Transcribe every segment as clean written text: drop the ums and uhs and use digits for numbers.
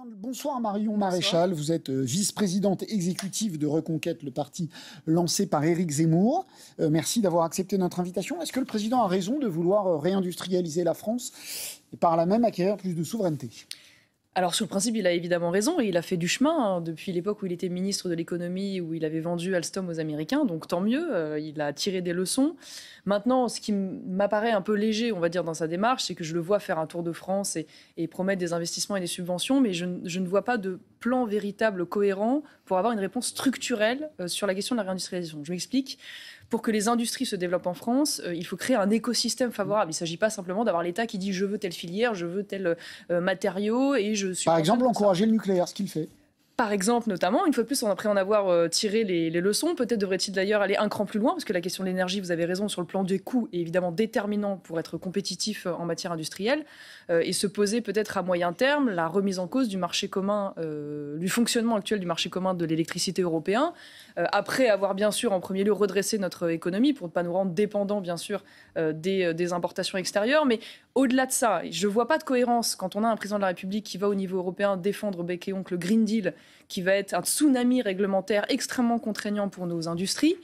Bonsoir Marion Maréchal, vous êtes vice-présidente exécutive de Reconquête, le parti lancé par Éric Zemmour. Merci d'avoir accepté notre invitation. Est-ce que le président a raison de vouloir réindustrialiser la France et par là même acquérir plus de souveraineté ? Alors sur le principe, il a évidemment raison et il a fait du chemin depuis l'époque où il était ministre de l'économie, où il avait vendu Alstom aux Américains, donc tant mieux, il a tiré des leçons. Maintenant, ce qui m'apparaît un peu léger, on va dire, dans sa démarche, c'est que je le vois faire un tour de France et promettre des investissements et des subventions, mais je ne vois pas de plan véritable cohérent pour avoir une réponse structurelle sur la question de la réindustrialisation. Je m'explique. Pour que les industries se développent en France, il faut créer un écosystème favorable. Il ne s'agit pas simplement d'avoir l'État qui dit « je veux telle filière, je veux tel matériau et je suis…» Par exemple, encourager le nucléaire, ce qu'il fait. Par exemple, notamment, une fois de plus, après en avoir tiré les leçons, peut-être devrait-il d'ailleurs aller un cran plus loin, parce que la question de l'énergie, vous avez raison, sur le plan des coûts, est évidemment déterminant pour être compétitif en matière industrielle, et se poser peut-être à moyen terme la remise en cause du marché commun, du fonctionnement actuel du marché commun de l'électricité européen, après avoir bien sûr en premier lieu redressé notre économie pour ne pas nous rendre dépendants bien sûr des importations extérieures, mais au-delà de ça, je ne vois pas de cohérence quand on a un président de la République qui va au niveau européen défendre bec et oncle le Green Deal, qui va être un tsunami réglementaire extrêmement contraignant pour nos industries,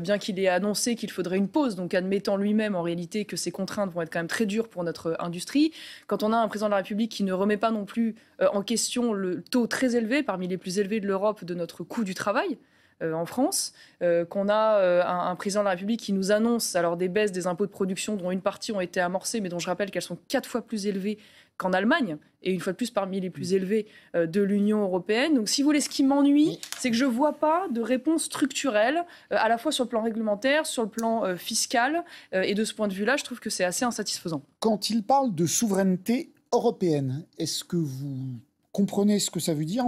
bien qu'il ait annoncé qu'il faudrait une pause, donc admettant lui-même en réalité que ces contraintes vont être quand même très dures pour notre industrie. Quand on a un président de la République qui ne remet pas non plus en question le taux très élevé, parmi les plus élevés de l'Europe, de notre coût du travail, en France, qu'on a un président de la République qui nous annonce alors des baisses des impôts de production dont une partie ont été amorcées, mais dont je rappelle qu'elles sont 4 fois plus élevées qu'en Allemagne, et une fois de plus parmi les plus élevées de l'Union européenne. Donc si vous voulez, ce qui m'ennuie, c'est que je ne vois pas de réponse structurelle, à la fois sur le plan réglementaire, sur le plan fiscal, et de ce point de vue-là, je trouve que c'est assez insatisfaisant. Quand il parle de souveraineté européenne, est-ce que vous comprenez ce que ça veut dire,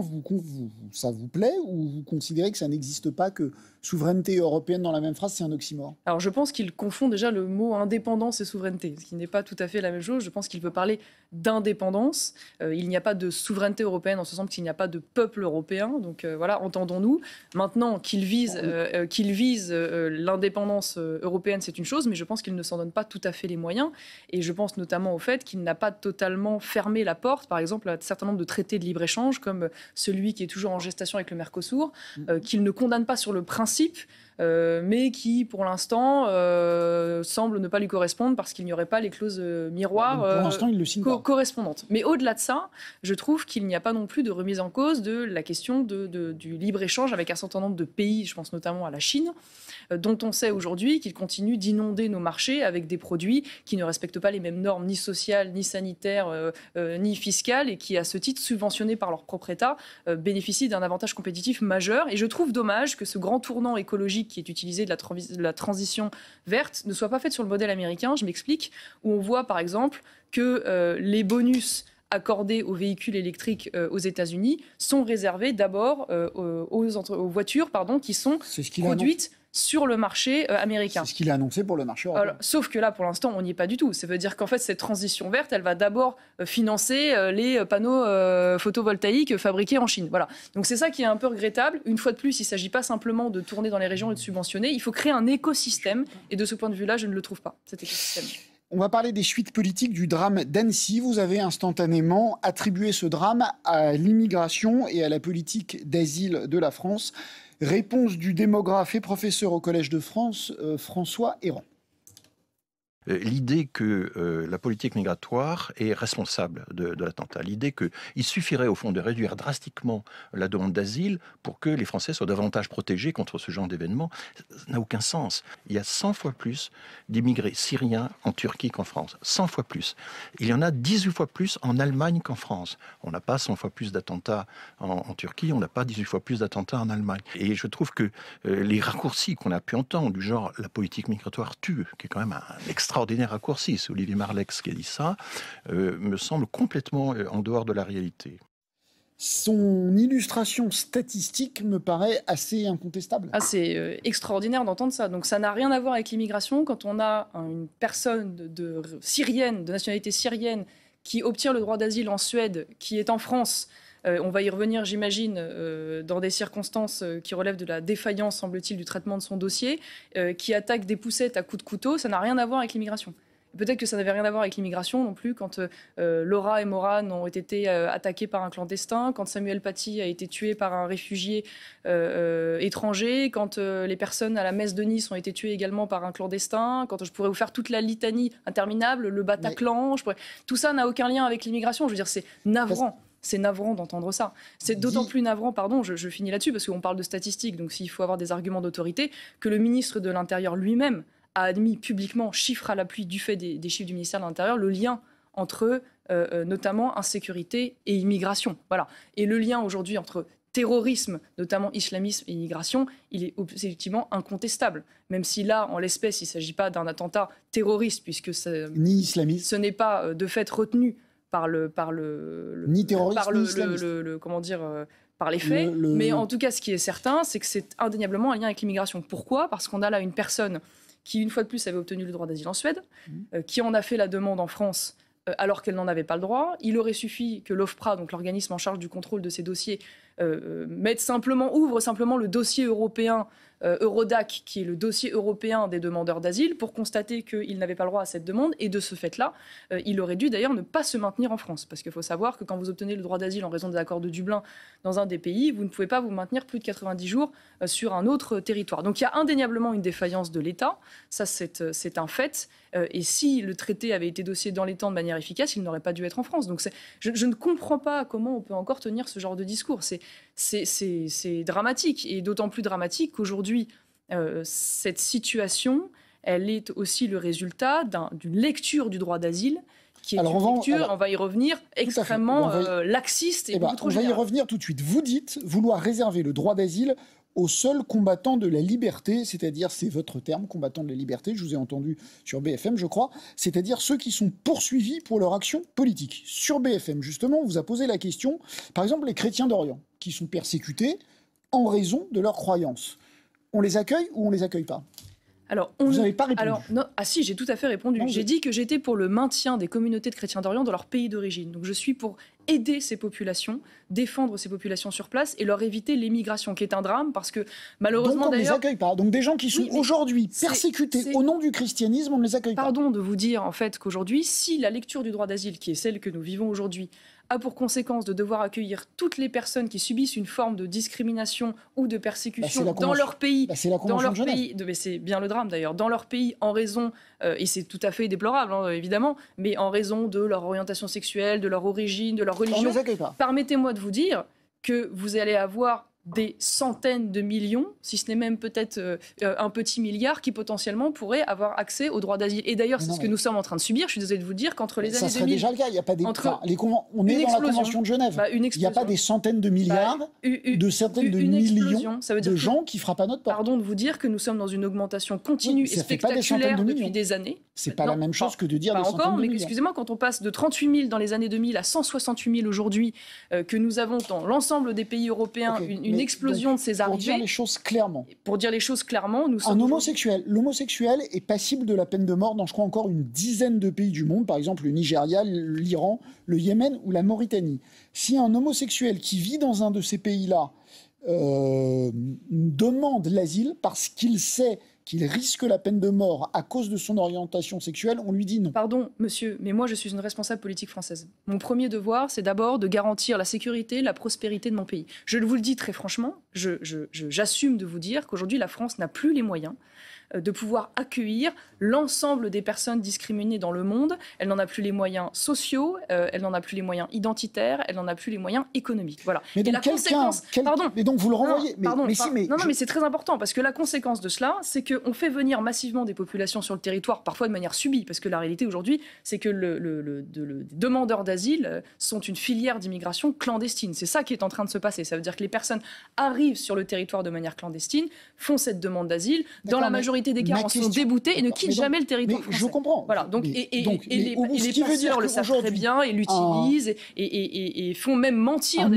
ça vous plaît, ou vous considérez que ça n'existe pas, que souveraineté européenne dans la même phrase, c'est un oxymore? Alors je pense qu'il confond déjà le mot indépendance et souveraineté, ce qui n'est pas tout à fait la même chose. Je pense qu'il veut parler d'indépendance. Il n'y a pas de souveraineté européenne en ce sens qu'il n'y a pas de peuple européen. Donc voilà, entendons-nous. Maintenant qu'il vise l'indépendance européenne, c'est une chose, mais je pense qu'il ne s'en donne pas tout à fait les moyens. Et je pense notamment au fait qu'il n'a pas totalement fermé la porte, par exemple, à un certain nombre de traités de libre-échange, comme celui qui est toujours en gestation avec le Mercosur, qu'il ne condamne pas sur le principe, mais qui, pour l'instant, semble ne pas lui correspondre parce qu'il n'y aurait pas les clauses miroirs correspondantes. Mais au-delà de ça, je trouve qu'il n'y a pas non plus de remise en cause de la question du libre-échange avec un certain nombre de pays, je pense notamment à la Chine, dont on sait aujourd'hui qu'ils continuent d'inonder nos marchés avec des produits qui ne respectent pas les mêmes normes ni sociales, ni sanitaires, ni fiscales, et qui, à ce titre, subventionnés par leur propre État, bénéficient d'un avantage compétitif majeur. Et je trouve dommage que ce grand tournant écologique qui est utilisé de la transition verte ne soit pas fait sur le modèle américain. Je m'explique, où on voit par exemple que les bonus accordés aux véhicules électriques aux États-Unis sont réservés d'abord aux voitures qui sont produites sur le marché américain. C'est ce qu'il a annoncé pour le marché européen. Sauf que là, pour l'instant, on n'y est pas du tout. Ça veut dire qu'en fait, cette transition verte, elle va d'abord financer les panneaux photovoltaïques fabriqués en Chine. Voilà. Donc c'est ça qui est un peu regrettable. Une fois de plus, il ne s'agit pas simplement de tourner dans les régions et de subventionner. Il faut créer un écosystème. Et de ce point de vue-là, je ne le trouve pas, cet écosystème. On va parler des suites politiques du drame d'Annecy. Vous avez instantanément attribué ce drame à l'immigration et à la politique d'asile de la France. Réponse du démographe et professeur au Collège de France, François Héran. L'idée que la politique migratoire est responsable de l'attentat. L'idée qu'il suffirait au fond de réduire drastiquement la demande d'asile pour que les Français soient davantage protégés contre ce genre d'événements, n'a aucun sens. Il y a 100 fois plus d'immigrés syriens en Turquie qu'en France. 100 fois plus. Il y en a 18 fois plus en Allemagne qu'en France. On n'a pas 100 fois plus d'attentats en Turquie, on n'a pas 18 fois plus d'attentats en Allemagne. Et je trouve que les raccourcis qu'on a pu entendre, du genre la politique migratoire tue, qui est quand même un extraordinaire raccourci, c'est Olivier Marleix qui a dit ça, me semble complètement en dehors de la réalité. Son illustration statistique me paraît assez incontestable. C'est extraordinaire d'entendre ça. Donc ça n'a rien à voir avec l'immigration. Quand on a une personne de nationalité syrienne, qui obtient le droit d'asile en Suède, qui est en France, on va y revenir, j'imagine, dans des circonstances qui relèvent de la défaillance, semble-t-il, du traitement de son dossier, qui attaque des poussettes à coups de couteau, ça n'a rien à voir avec l'immigration. Peut-être que ça n'avait rien à voir avec l'immigration non plus, quand Laura et Morane ont été attaqués par un clandestin, quand Samuel Paty a été tué par un réfugié étranger, quand les personnes à la messe de Nice ont été tuées également par un clandestin, quand je pourrais vous faire toute la litanie interminable, le Bataclan, tout ça n'a aucun lien avec l'immigration. Je veux dire, c'est navrant. C'est navrant d'entendre ça. C'est d'autant plus navrant, pardon, je finis là-dessus, parce qu'on parle de statistiques, donc s'il faut avoir des arguments d'autorité, que le ministre de l'Intérieur lui-même a admis publiquement, chiffres à l'appui du fait des chiffres du ministère de l'Intérieur, le lien entre notamment insécurité et immigration. Voilà. Et le lien aujourd'hui entre terrorisme, notamment islamisme et immigration, il est effectivement incontestable. Même si là, en l'espèce, il ne s'agit pas d'un attentat terroriste, puisque ni islamiste. Ce n'est pas de fait retenu par ni terroriste, par ni islamiste. comment dire, par les faits. Mais en tout cas, ce qui est certain, c'est que c'est indéniablement un lien avec l'immigration. Pourquoi ? Parce qu'on a là une personne qui, une fois de plus, avait obtenu le droit d'asile en Suède, qui en a fait la demande en France alors qu'elle n'en avait pas le droit. Il aurait suffi que l'OFPRA, donc l'organisme en charge du contrôle de ces dossiers, ouvre simplement le dossier européen Eurodac, qui est le dossier européen des demandeurs d'asile, pour constater qu'il n'avait pas le droit à cette demande. Et de ce fait-là, il aurait dû d'ailleurs ne pas se maintenir en France. Parce qu'il faut savoir que quand vous obtenez le droit d'asile en raison des accords de Dublin dans un des pays, vous ne pouvez pas vous maintenir plus de 90 jours sur un autre territoire. Donc il y a indéniablement une défaillance de l'État. Ça, c'est un fait. Et si le traité avait été dossier dans les temps de manière efficace, il n'aurait pas dû être en France. Donc je ne comprends pas comment on peut encore tenir ce genre de discours. C'est dramatique, et d'autant plus dramatique qu'aujourd'hui, cette situation, elle est aussi le résultat d'une lecture du droit d'asile qui est on va y revenir, extrêmement laxiste et beaucoup trop générale. On va y revenir tout de suite. Vous dites vouloir réserver le droit d'asile aux seuls combattants de la liberté, c'est-à-dire, c'est votre terme, combattants de la liberté, je vous ai entendu sur BFM, je crois, c'est-à-dire ceux qui sont poursuivis pour leur action politique. Sur BFM, justement, on vous a posé la question, par exemple, les chrétiens d'Orient, qui sont persécutés en raison de leurs croyances. On les accueille ou on les accueille pas ? Vous n'avez pas répondu. Si, j'ai tout à fait répondu. J'ai dit que j'étais pour le maintien des communautés de chrétiens d'Orient dans leur pays d'origine. Donc je suis pour aider ces populations, défendre ces populations sur place et leur éviter l'émigration, qui est un drame, parce que malheureusement donc on ne les accueille pas. Donc des gens qui sont aujourd'hui persécutés au nom du christianisme, on ne les accueille pas. Pardon de vous dire en fait qu'aujourd'hui, si la lecture du droit d'asile, qui est celle que nous vivons aujourd'hui, a pour conséquence de devoir accueillir toutes les personnes qui subissent une forme de discrimination ou de persécution dans leur pays, mais c'est bien le drame d'ailleurs, dans leur pays en raison, et c'est tout à fait déplorable évidemment, mais en raison de leur orientation sexuelle, de leur origine, de leur religion. Permettez-moi de vous dire que vous allez avoir des centaines de millions, si ce n'est même peut-être un petit milliard, qui potentiellement pourraient avoir accès au droit d'asile. Et d'ailleurs, c'est ce que nous sommes en train de subir. Je suis désolée de vous dire qu'entre les années 2000... Ça serait déjà le cas. Il y a pas des... on est dans la Convention de Genève. Il n'y a pas des centaines de milliards, de centaines de millions de gens qui frappent à notre porte. Pardon de vous dire que nous sommes dans une augmentation continue et spectaculaire depuis des années. C'est pas la même chose que de dire des centaines de millions. Mais excusez-moi, quand on passe de 38 000 dans les années 2000 à 168 000 aujourd'hui, que nous avons dans l'ensemble des pays européens une explosion de ces arrivées. Pour dire les choses clairement. Pour dire les choses clairement, nous sommes... L'homosexuel est passible de la peine de mort dans, je crois, encore une dizaine de pays du monde, par exemple le Nigeria, l'Iran, le Yémen ou la Mauritanie. Si un homosexuel qui vit dans un de ces pays-là demande l'asile parce qu'il sait qu'il risque la peine de mort à cause de son orientation sexuelle, on lui dit non. Pardon, monsieur, mais moi je suis une responsable politique française. Mon premier devoir, c'est d'abord de garantir la sécurité, la prospérité de mon pays. Je vous le dis très franchement, j'assume de vous dire qu'aujourd'hui la France n'a plus les moyens de pouvoir accueillir l'ensemble des personnes discriminées dans le monde. Elle n'en a plus les moyens sociaux, elle n'en a plus les moyens identitaires, elle n'en a plus les moyens économiques. Voilà. Mais donc, mais donc vous le renvoyez. Mais c'est très important, parce que la conséquence de cela, c'est qu'on fait venir massivement des populations sur le territoire, parfois de manière subie, parce que la réalité aujourd'hui, c'est que les demandeurs d'asile sont une filière d'immigration clandestine. C'est ça qui est en train de se passer. Ça veut dire que les personnes arrivent sur le territoire de manière clandestine, font cette demande d'asile, dans la majorité des cas en sont déboutés et ne quittent jamais le territoire français. Je comprends. Voilà. Donc, les passeurs le savent très bien et l'utilisent et font même mentir.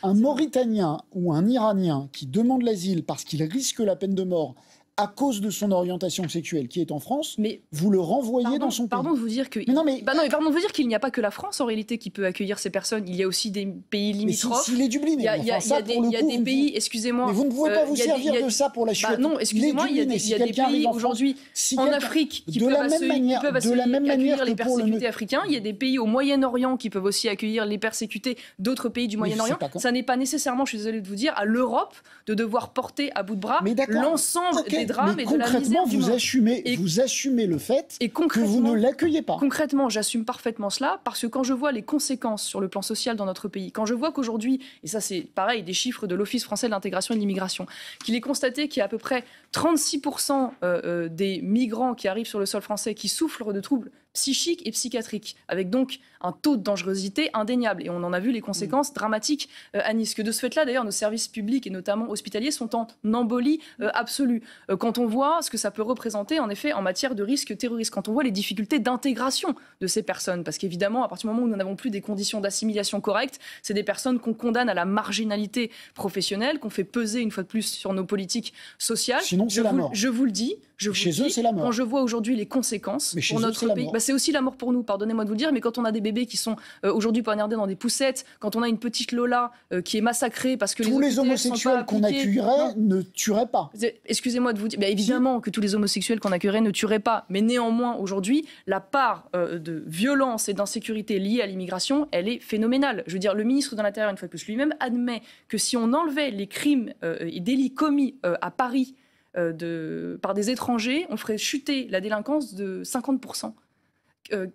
Un Mauritanien ou un Iranien qui demande l'asile parce qu'il risque la peine de mort à cause de son orientation sexuelle qui est en France, mais vous le renvoyez dans son pays. Pardon de vous dire que... pardon de vous dire qu'il n'y a pas que la France en réalité qui peut accueillir ces personnes. Il y a aussi des pays limitrophes. S'il est Dublin, il y a des pays, excusez-moi... Mais vous ne pouvez pas vous servir de ça pour la Suède. Non, excusez-moi, il y a des pays aujourd'hui en Afrique qui peuvent accueillir les persécutés africains. Il y a des pays au Moyen-Orient qui peuvent aussi accueillir les persécutés d'autres pays du Moyen-Orient. Ça n'est pas nécessairement, je suis désolée de vous dire, à l'Europe de devoir porter à bout de bras l'ensemble des drames et de la misère du monde. Vous assumez le fait que vous ne l'accueillez pas. Concrètement, j'assume parfaitement cela parce que quand je vois les conséquences sur le plan social dans notre pays, quand je vois qu'aujourd'hui, et ça c'est pareil, des chiffres de l'Office français de l'intégration et de l'immigration, qu'il est constaté qu'il y a à peu près 36% des migrants qui arrivent sur le sol français qui souffrent de troubles psychiques et psychiatriques, avec donc un taux de dangerosité indéniable. Et on en a vu les conséquences dramatiques à Nice. Que de ce fait-là, d'ailleurs, nos services publics et notamment hospitaliers sont en embolie absolue. Quand on voit ce que ça peut représenter, en effet, en matière de risque terroriste, quand on voit les difficultés d'intégration de ces personnes, parce qu'évidemment, à partir du moment où nous n'avons plus des conditions d'assimilation correctes, c'est des personnes qu'on condamne à la marginalité professionnelle, qu'on fait peser une fois de plus sur nos politiques sociales. Sinon, c'est la mort. Je vous le dis. Chez eux, c'est la mort. Quand je vois aujourd'hui les conséquences pour notre pays, c'est aussi la mort pour nous, pardonnez-moi de vous le dire, mais quand on a des bébés qui sont aujourd'hui poignardés dans des poussettes, quand on a une petite Lola qui est massacrée parce que tous les homosexuels qu'on accueillerait ne tueraient pas. Excusez-moi de vous dire, évidemment que tous les homosexuels qu'on accueillerait ne tueraient pas, mais néanmoins aujourd'hui, la part de violence et d'insécurité liée à l'immigration, elle est phénoménale. Je veux dire, le ministre de l'Intérieur, une fois de plus, lui-même admet que si on enlevait les crimes et délits commis à Paris par des étrangers, on ferait chuter la délinquance de 50%.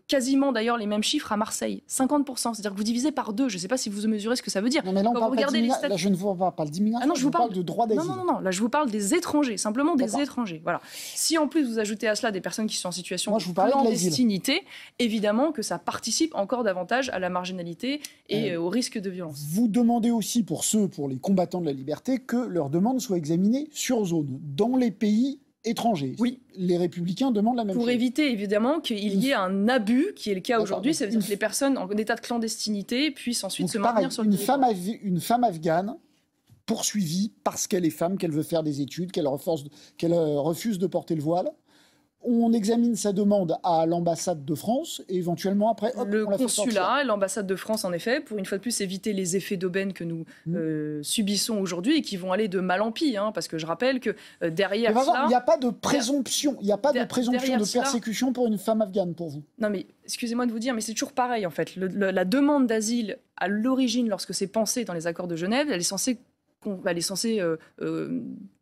Quasiment d'ailleurs les mêmes chiffres à Marseille, 50%. C'est-à-dire que vous divisez par 2. Je ne sais pas si vous mesurez ce que ça veut dire. Non, mais là, là je ne vous parle d'immigration, je vous parle de droit d'asile. Non, là je vous parle des étrangers, simplement des étrangers. Voilà. Si en plus vous ajoutez à cela des personnes qui sont en situation de clandestinité, évidemment que ça participe encore davantage à la marginalité et au risque de violence. Vous demandez aussi pour les combattants de la liberté, que leurs demandes soient examinées sur zone, dans les pays étrangers. Oui. Les Républicains demandent la même chose. Pour éviter, évidemment, qu'il y ait un abus, qui est le cas aujourd'hui, ça veut dire que les personnes en état de clandestinité puissent ensuite se maintenir sur le territoire. Une femme afghane poursuivie parce qu'elle est femme, qu'elle veut faire des études, qu'elle refuse de porter le voile. On examine sa demande à l'ambassade de France et éventuellement après, on la fait sortir. Le consulat, l'ambassade de France, en effet, pour une fois de plus éviter les effets d'aubaine que nous subissons aujourd'hui et qui vont aller de mal en pis, parce que je rappelle que derrière cela... Il n'y a pas de présomption, de persécution pour une femme afghane, pour vous. Non mais, excusez-moi de vous dire, mais c'est toujours pareil, en fait. La demande d'asile, à l'origine, lorsque c'est pensé dans les accords de Genève, elle est censée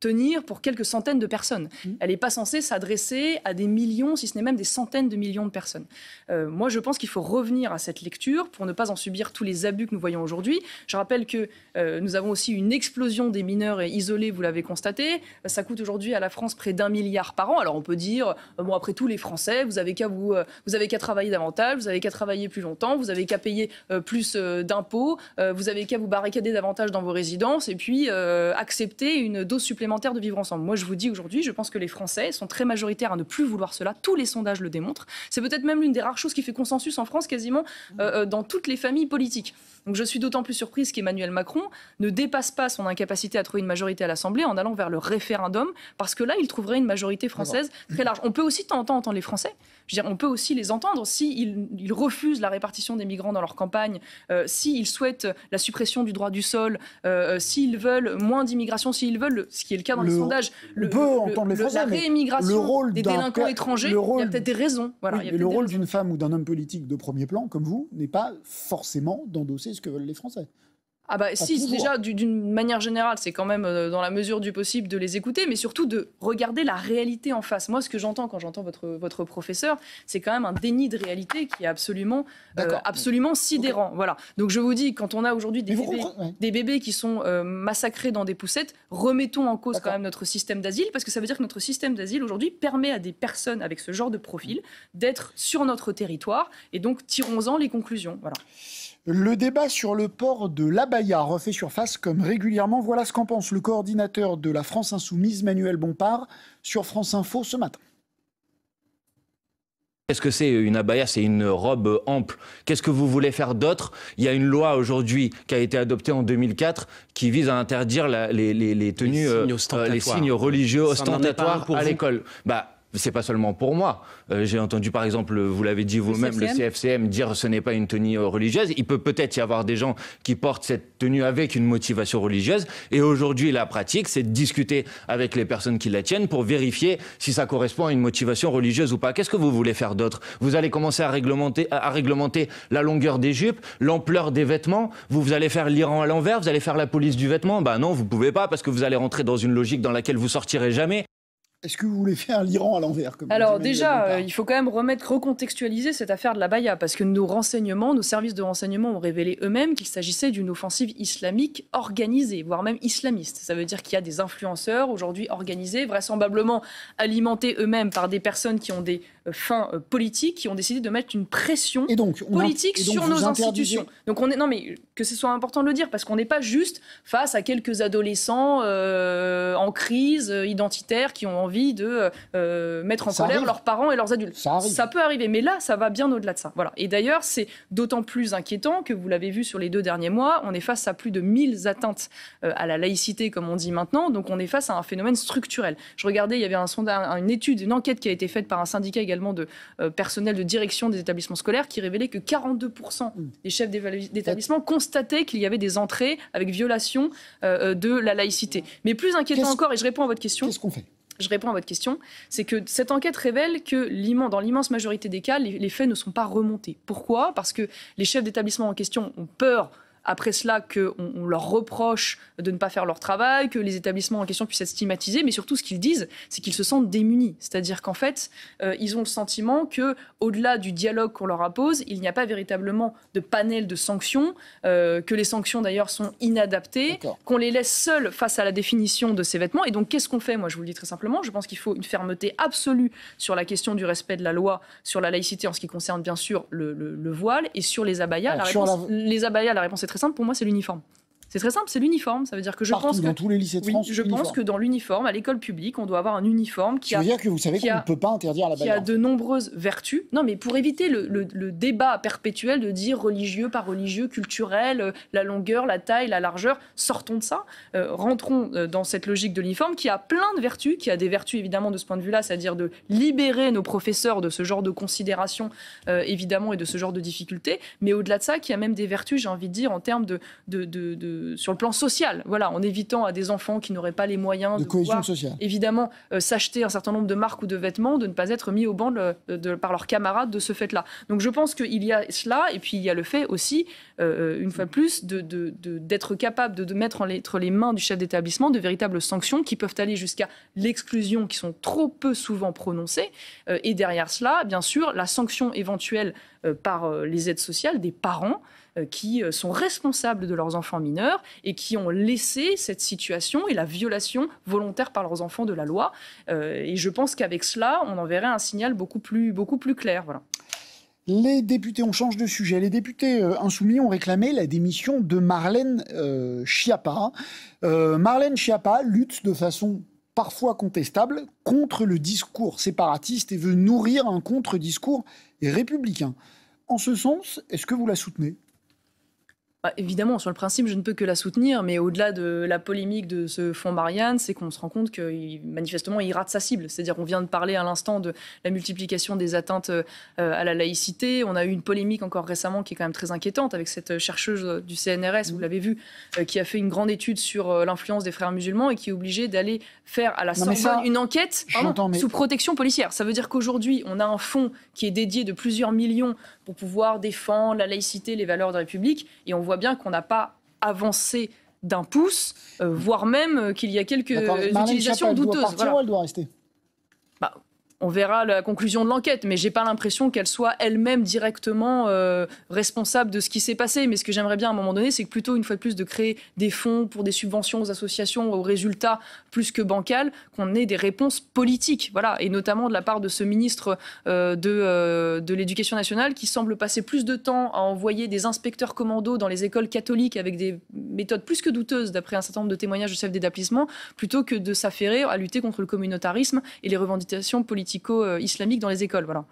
tenir pour quelques centaines de personnes. Elle n'est pas censée s'adresser à des millions, si ce n'est même des centaines de millions de personnes. Moi, je pense qu'il faut revenir à cette lecture pour ne pas en subir tous les abus que nous voyons aujourd'hui. Je rappelle que nous avons aussi une explosion des mineurs isolés, vous l'avez constaté. Ça coûte aujourd'hui à la France près d'1 milliard par an. Alors on peut dire, après tout, les Français, vous avez qu'à travailler davantage, vous avez qu'à travailler plus longtemps, vous avez qu'à payer plus d'impôts, vous avez qu'à vous barricader davantage dans vos résidences et puis accepter une dose supplémentaire de vivre ensemble. Moi, je vous dis aujourd'hui, je pense que les Français sont très majoritaires à ne plus vouloir cela. Tous les sondages le démontrent. C'est peut-être même l'une des rares choses qui fait consensus en France, quasiment dans toutes les familles politiques. Donc je suis d'autant plus surprise qu'Emmanuel Macron ne dépasse pas son incapacité à trouver une majorité à l'Assemblée en allant vers le référendum, parce que là, il trouverait une majorité française très large. On peut aussi de temps en temps entendre les Français. Je veux dire, on peut aussi les entendre s'ils refusent la répartition des migrants dans leur campagne, s'ils souhaitent la suppression du droit du sol, s'ils veulent moins d'immigration, s'ils veulent, ce qui est le cas dans les sondages, la réémigration des délinquants étrangers, il y a peut-être des raisons. Voilà, le rôle d'une femme ou d'un homme politique de premier plan, comme vous, n'est pas forcément d'endosser ce que veulent les Français. Ah bah si, déjà, d'une manière générale, c'est quand même dans la mesure du possible de les écouter, mais surtout de regarder la réalité en face. Moi, ce que j'entends quand j'entends votre professeur, c'est quand même un déni de réalité qui est absolument sidérant. Okay. Voilà. Donc je vous dis, quand on a aujourd'hui des bébés qui sont massacrés dans des poussettes, remettons en cause quand même notre système d'asile, parce que ça veut dire que notre système d'asile aujourd'hui permet à des personnes avec ce genre de profil d'être sur notre territoire, et donc tirons-en les conclusions. Voilà. Le débat sur le port de l'abaya refait surface comme régulièrement. Voilà ce qu'en pense le coordinateur de la France Insoumise, Manuel Bompard, sur France Info ce matin. Qu'est-ce que c'est une abaya? C'est une robe ample. Qu'est-ce que vous voulez faire d'autre? Il y a une loi aujourd'hui qui a été adoptée en 2004 qui vise à interdire les tenues, les signes religieux ostentatoires à l'école. C'est pas seulement pour moi. J'ai entendu par exemple, vous l'avez dit vous-même, le CFCM dire ce n'est pas une tenue religieuse. Il peut peut-être y avoir des gens qui portent cette tenue avec une motivation religieuse. Et aujourd'hui, la pratique, c'est de discuter avec les personnes qui la tiennent pour vérifier si ça correspond à une motivation religieuse ou pas. Qu'est-ce que vous voulez faire d'autre? Vous allez commencer à réglementer la longueur des jupes, l'ampleur des vêtements. Vous allez faire l'Iran à l'envers, vous allez faire la police du vêtement. Non, vous pouvez pas parce que vous allez rentrer dans une logique dans laquelle vous sortirez jamais. Est-ce que vous voulez faire l'Iran à l'envers? Alors déjà, il faut quand même recontextualiser cette affaire de l'abaya, parce que nos services de renseignement ont révélé eux-mêmes qu'il s'agissait d'une offensive islamique organisée, voire même islamiste. Ça veut dire qu'il y a des influenceurs aujourd'hui organisés, vraisemblablement alimentés eux-mêmes par des personnes qui ont des fins politiques, qui ont décidé de mettre une pression politique sur nos institutions. Donc non mais que ce soit important de le dire, parce qu'on n'est pas juste face à quelques adolescents en crise identitaire qui ont envie de mettre en colère leurs parents et leurs adultes. Ça peut arriver, mais là, ça va bien au-delà de ça. Voilà. Et d'ailleurs, c'est d'autant plus inquiétant que, vous l'avez vu sur les 2 derniers mois, on est face à plus de 1000 atteintes à la laïcité, comme on dit maintenant, donc on est face à un phénomène structurel. Je regardais, il y avait une enquête qui a été faite par un syndicat également de personnel de direction des établissements scolaires qui révélait que 42% des chefs d'établissement constataient qu'il y avait des entrées avec violation de la laïcité. Mais plus inquiétant encore, et je réponds à votre question... Qu'est-ce qu'on fait ? Je réponds à votre question, c'est que cette enquête révèle que dans l'immense majorité des cas, les faits ne sont pas remontés. Pourquoi? Parce que les chefs d'établissement en question ont peur, après cela, qu'on leur reproche de ne pas faire leur travail, que les établissements en question puissent être stigmatisés, mais surtout ce qu'ils disent, c'est qu'ils se sentent démunis. C'est-à-dire qu'en fait, ils ont le sentiment qu'au-delà du dialogue qu'on leur impose, il n'y a pas véritablement de panel de sanctions, que les sanctions d'ailleurs sont inadaptées, qu'on les laisse seuls face à la définition de ces vêtements. Et donc qu'est-ce qu'on fait? Moi, je vous le dis très simplement, je pense qu'il faut une fermeté absolue sur la question du respect de la loi, sur la laïcité en ce qui concerne bien sûr le voile, et sur les abayas. Les abayas, la réponse est très simple, pour moi, c'est l'uniforme. C'est très simple, c'est l'uniforme. Ça veut dire que dans tous les lycées de France, je pense que dans l'uniforme, à l'école publique, on doit avoir un uniforme qui veut dire que vous savez qu'on ne peut pas interdire la bagarre. Qui a de nombreuses vertus. Non, mais pour éviter le débat perpétuel de dire religieux, pas religieux, culturel, la longueur, la taille, la largeur, sortons de ça. Rentrons dans cette logique de l'uniforme qui a plein de vertus, qui a des vertus évidemment de ce point de vue-là, c'est-à-dire de libérer nos professeurs de ce genre de considération évidemment et de ce genre de difficultés, mais au-delà de ça, qui a même des vertus, j'ai envie de dire, en termes sur le plan social, voilà, en évitant à des enfants qui n'auraient pas les moyens de cohésion pouvoir, sociale, évidemment, s'acheter un certain nombre de marques ou de vêtements, de ne pas être mis au banc par leurs camarades de ce fait-là. Donc je pense qu'il y a cela, et puis il y a le fait aussi, une fois de plus, d'être capable de mettre entre les mains du chef d'établissement de véritables sanctions qui peuvent aller jusqu'à l'exclusion, qui sont trop peu souvent prononcées, et derrière cela, bien sûr, la sanction éventuelle par les aides sociales des parents qui sont responsables de leurs enfants mineurs et qui ont laissé cette situation et la violation volontaire par leurs enfants de la loi. Et je pense qu'avec cela, on enverrait un signal beaucoup plus clair. Voilà. Les députés, on change de sujet, les députés insoumis ont réclamé la démission de Marlène Schiappa. Marlène Schiappa lutte de façon parfois contestable contre le discours séparatiste et veut nourrir un contre-discours républicain. En ce sens, est-ce que vous la soutenez ? Évidemment, sur le principe, je ne peux que la soutenir, mais au-delà de la polémique de ce fonds Marianne, c'est qu'on se rend compte que manifestement, il rate sa cible. C'est-à-dire qu'on vient de parler à l'instant de la multiplication des atteintes à la laïcité. On a eu une polémique encore récemment qui est quand même très inquiétante avec cette chercheuse du CNRS, vous l'avez vu, qui a fait une grande étude sur l'influence des frères musulmans et qui est obligée d'aller faire à la Sorbonne une enquête sous protection policière. Ça veut dire qu'aujourd'hui, on a un fonds qui est dédié de plusieurs millions pour pouvoir défendre la laïcité, les valeurs de la République, et on voit bien qu'on n'a pas avancé d'un pouce, voire même qu'il y a quelques utilisations douteuses. Elle doit partir ou elle doit rester ? On verra la conclusion de l'enquête, mais j'ai pas l'impression qu'elle soit elle-même directement responsable de ce qui s'est passé. Mais ce que j'aimerais bien à un moment donné, c'est que plutôt, une fois de plus, de créer des fonds pour des subventions aux associations, aux résultats plus que bancals, qu'on ait des réponses politiques. Voilà. Et notamment de la part de ce ministre de l'Éducation nationale qui semble passer plus de temps à envoyer des inspecteurs commandos dans les écoles catholiques avec des méthodes plus que douteuses, d'après un certain nombre de témoignages de chefs d'établissement, plutôt que de s'affairer à lutter contre le communautarisme et les revendications politiques islamique dans les écoles. Voilà.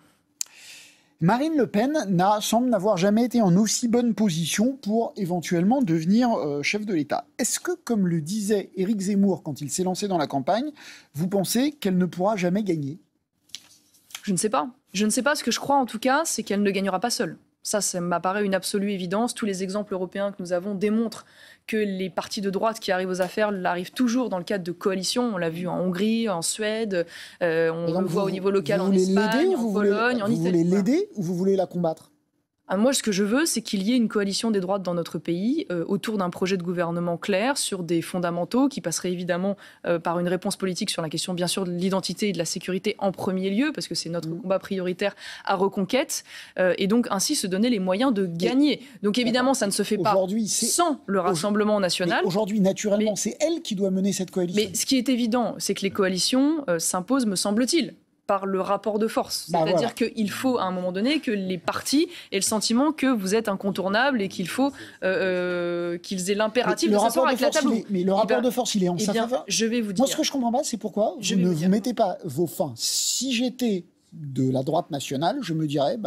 Marine Le Pen semble n'avoir jamais été en aussi bonne position pour éventuellement devenir chef de l'État. Est-ce que, comme le disait Éric Zemmour quand il s'est lancé dans la campagne, vous pensez qu'elle ne pourra jamais gagner ? Je ne sais pas. Je ne sais pas. Ce que je crois en tout cas, c'est qu'elle ne gagnera pas seule. Ça m'apparaît une absolue évidence. Tous les exemples européens que nous avons démontrent que les partis de droite qui arrivent aux affaires l'arrivent toujours dans le cadre de coalitions. On l'a vu en Hongrie, en Suède, on le voit au niveau local en Espagne, en Pologne, en Italie. Vous voulez l'aider ou vous voulez la combattre ? Moi, ce que je veux, c'est qu'il y ait une coalition des droites dans notre pays autour d'un projet de gouvernement clair sur des fondamentaux qui passerait évidemment par une réponse politique sur la question, bien sûr, de l'identité et de la sécurité en premier lieu, parce que c'est notre combat prioritaire à Reconquête, et donc ainsi se donner les moyens de gagner. Donc évidemment, ça ne se fait pas sans le Rassemblement national. Aujourd'hui, naturellement, c'est elle qui doit mener cette coalition. Mais ce qui est évident, c'est que les coalitions s'imposent, me semble-t-il, par le rapport de force. C'est-à-dire qu'il faut, à un moment donné, que les partis aient le sentiment que vous êtes incontournable et qu'il faut qu'ils aient l'impératif de s'asseoir avec la table. Mais le rapport de force, il est en sa faveur. Je vais vous dire. Moi, ce que je comprends pas, c'est pourquoi vous ne vous mettez pas vos fins. Si j'étais de la droite nationale, je me dirais,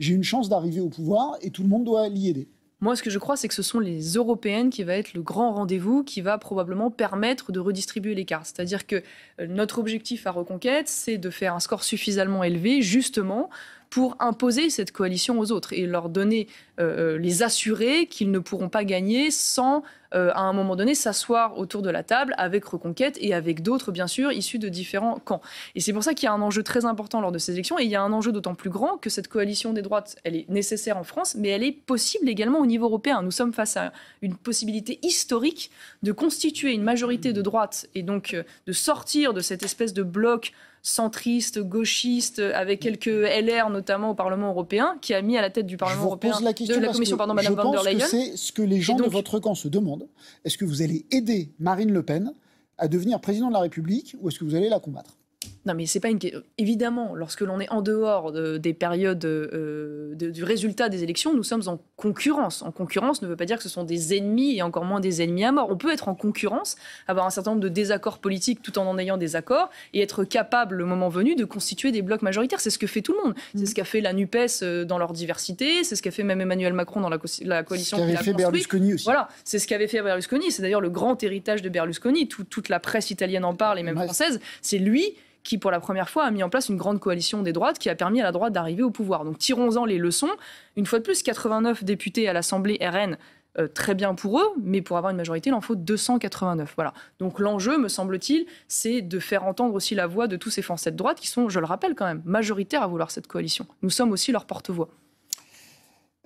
j'ai une chance d'arriver au pouvoir et tout le monde doit l'y aider. Moi, ce que je crois, c'est que ce sont les européennes qui va être le grand rendez-vous qui va probablement permettre de redistribuer l'écart. C'est-à-dire que notre objectif à Reconquête, c'est de faire un score suffisamment élevé, justement, pour imposer cette coalition aux autres et leur donner, les assurer qu'ils ne pourront pas gagner sans, à un moment donné, s'asseoir autour de la table avec Reconquête et avec d'autres, bien sûr, issus de différents camps. Et c'est pour ça qu'il y a un enjeu très important lors de ces élections et il y a un enjeu d'autant plus grand que cette coalition des droites, elle est nécessaire en France, mais elle est possible également au niveau européen. Nous sommes face à une possibilité historique de constituer une majorité de droite et donc de sortir de cette espèce de bloc centriste, gauchiste, avec quelques LR notamment au Parlement européen, qui a mis à la tête du Parlement européen de la Commission, Madame van der Leyen. Je pense que c'est ce que les gens de votre camp se demandent. Est-ce que vous allez aider Marine Le Pen à devenir président de la République ou est-ce que vous allez la combattre ? Non, mais c'est pas une. Évidemment, lorsque l'on est en dehors des périodes du résultat des élections, nous sommes en concurrence. En concurrence ne veut pas dire que ce sont des ennemis et encore moins des ennemis à mort. On peut être en concurrence, avoir un certain nombre de désaccords politiques tout en ayant des accords et être capable, le moment venu, de constituer des blocs majoritaires. C'est ce que fait tout le monde. C'est ce qu'a fait la NUPES dans leur diversité. C'est ce qu'a fait même Emmanuel Macron dans la coalition qu'il a construite. C'est ce qu'avait fait Berlusconi aussi. Voilà, c'est ce qu'avait fait Berlusconi. C'est d'ailleurs le grand héritage de Berlusconi. Toute la presse italienne en parle et même française. C'est lui qui, pour la première fois, a mis en place une grande coalition des droites qui a permis à la droite d'arriver au pouvoir. Donc tirons-en les leçons. Une fois de plus, 89 députés à l'Assemblée RN, très bien pour eux, mais pour avoir une majorité, il en faut 289. Voilà. Donc l'enjeu, me semble-t-il, c'est de faire entendre aussi la voix de tous ces Français de droite qui sont, je le rappelle quand même, majoritaires à vouloir cette coalition. Nous sommes aussi leur porte-voix.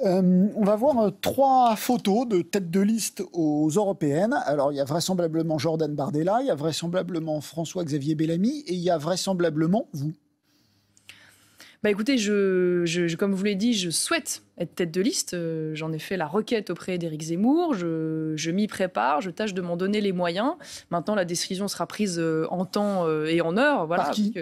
On va voir 3 photos de tête de liste aux européennes. Alors, il y a vraisemblablement Jordan Bardella, il y a vraisemblablement François-Xavier Bellamy et il y a vraisemblablement vous. Écoutez, comme vous l'avez dit, je souhaite être tête de liste. J'en ai fait la requête auprès d'Éric Zemmour. Je m'y prépare. Je tâche de m'en donner les moyens. Maintenant, la décision sera prise en temps et en heure. Voilà, par qui ?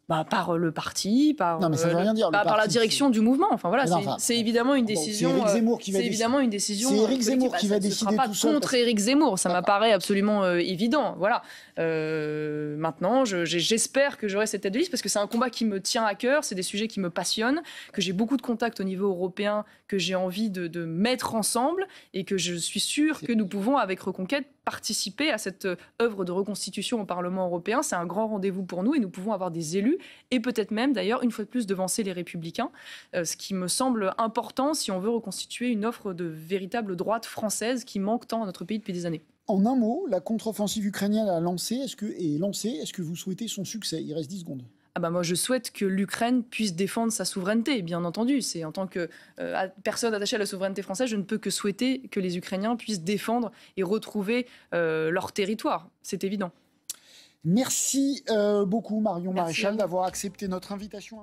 Par le parti, par la direction du mouvement. Enfin voilà, c'est évidemment une décision. C'est Éric Zemmour qui va décider. C'est évidemment une décision. C'est Éric Zemmour qui va décider tout seul. Contre Éric Zemmour, ça m'apparaît absolument évident. Voilà. Maintenant, j'espère que j'aurai cette tête de liste parce que c'est un combat qui me tient à cœur. C'est des sujets qui me passionnent, que j'ai beaucoup de contacts au niveau européen, que j'ai envie de mettre ensemble et que je suis sûre que nous pouvons, avec Reconquête, participer à cette œuvre de reconstitution au Parlement européen. C'est un grand rendez-vous pour nous et nous pouvons avoir des élus et peut-être même, d'ailleurs, une fois de plus, devancer les Républicains, ce qui me semble important si on veut reconstituer une offre de véritable droite française qui manque tant à notre pays depuis des années. En un mot, la contre-offensive ukrainienne est lancée. Est-ce que vous souhaitez son succès ? Il reste 10 secondes. Moi, je souhaite que l'Ukraine puisse défendre sa souveraineté, bien entendu. C'est en tant que personne attachée à la souveraineté française, je ne peux que souhaiter que les Ukrainiens puissent défendre et retrouver leur territoire. C'est évident. Merci beaucoup, Marion Maréchal, d'avoir accepté notre invitation.